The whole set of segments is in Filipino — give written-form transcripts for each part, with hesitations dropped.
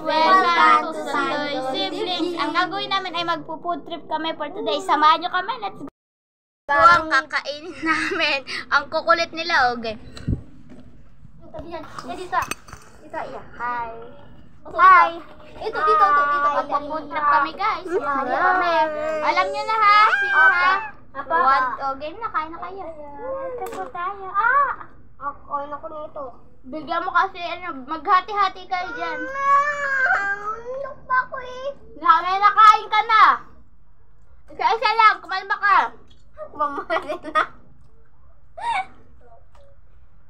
Welcome to Sandoy Siblings. Ang gagawin namin ay magpo-food trip kami for today. Samahan nyo kami. Let's go. Ito ang kakainin namin. Ang kukulit nila, okay. Yan, dito. Dito, iya. Hi. Hi. Ito. Magpo-food trip kami, guys. Samahan nyo kami. Alam nyo na, ha? Sino, ha? Game na, kain na kayo. Ito po tayo. Kain ako nito. Bigyan mo kasi, maghati-hati kayo dyan. Nalok pa ko eh. Nakain ka na. Isa lang, kumalma ka. Mamahalin na.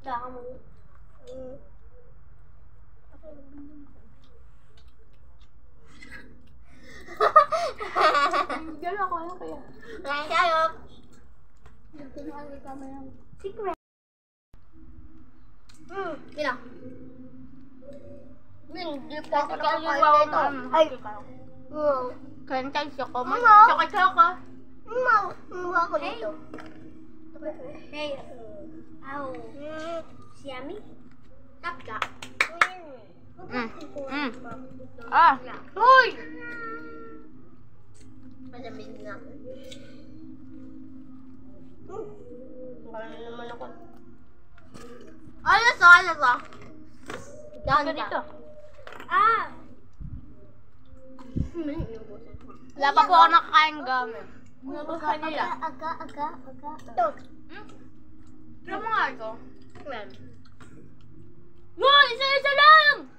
Daka mo. Bigyan ako, ano kaya? Kain kayo. Secret. Gila. Hindi pa ako nakakain ito. Ay. Kain tayo siya ko. Sakit ka ka. Mawa ko dito. Hey. Ow. Yummy? Tapka. Hoy! Malamig na. Parang naman ako. Alas. Daan dito. Wala pa po ako nakakain gamit. Aga. Ito. Tira mo nga ito. Wow! Isa lang!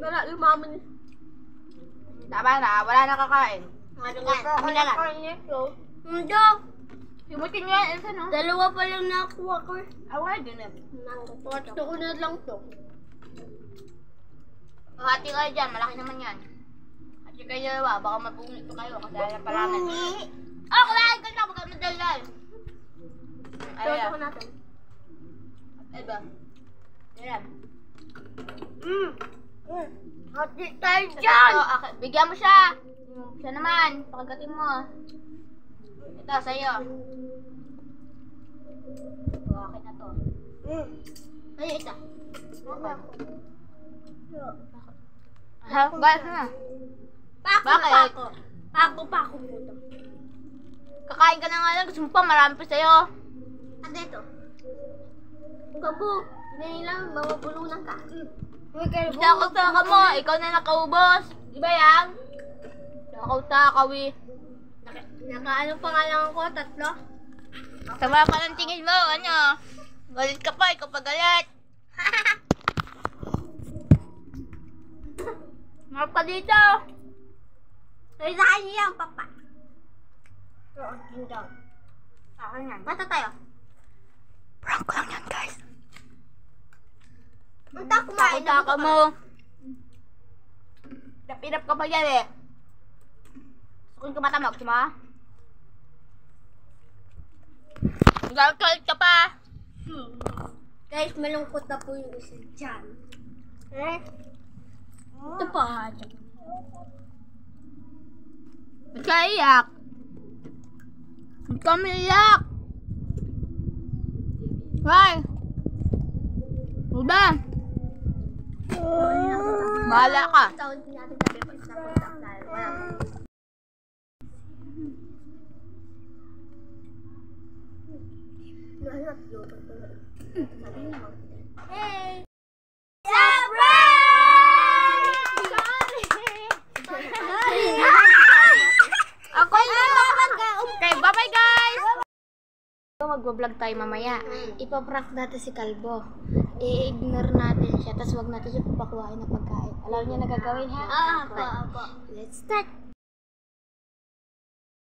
Wala, lumaman. Tama na, wala nakakain. Kami na lang. Hindi. Himutin nyo yan, isa no? Dalawa pa lang nakakuha ko. Wala din eh. Gusto ko na lang to. Hati kayo dyan, malaki naman yan. Hati kayo dalawa, baka mabungit to kayo. Kasi pa namin. Kulahin ka na, baka madalal. Tuto ko natin. Eba. Yan. Hati tayo dyan! Bigyan mo siya. Siya naman, pakagatin mo. Ito, sa'yo. Akin na to. Ay, isa. Bakit na? Pako. Pako po ito. Kakain ka na nga lang. Gusto mo pa, marami pa sa'yo. Ano ito? Gabo. Hindi lang, mababulunan ka. Takaw-taka mo. Ikaw na nakaubos. Diba yan? Takaw-takaw eh. Nakaano pa nga lang ako, 3. Sama pa ng tingin mo, ano? Galit ka pa, ikaw pa galit. Marap ka dito. Ay, sa kanya yan, papa. Oo, dito. Akin yan. Bata tayo. Prank lang yan, guys. Unta, kumain na ka mo. Napinap ka pa yan eh. Kung kumatamag, sima? Galit ka pa. Guys, malungkot na po yung isa dyan. Ito pa. Ba't ka iyak? Ba't ka umiiyak? Why? Uda. Bahala ka. Hey! Okay, bye-bye guys! Magbablog tayo mamaya. Ipaprank natin si Kalbo. I-ignore natin siya, tapos wag natin siya papakuhain ng pagkain. Alam niyo na gagawin ha? Let's start!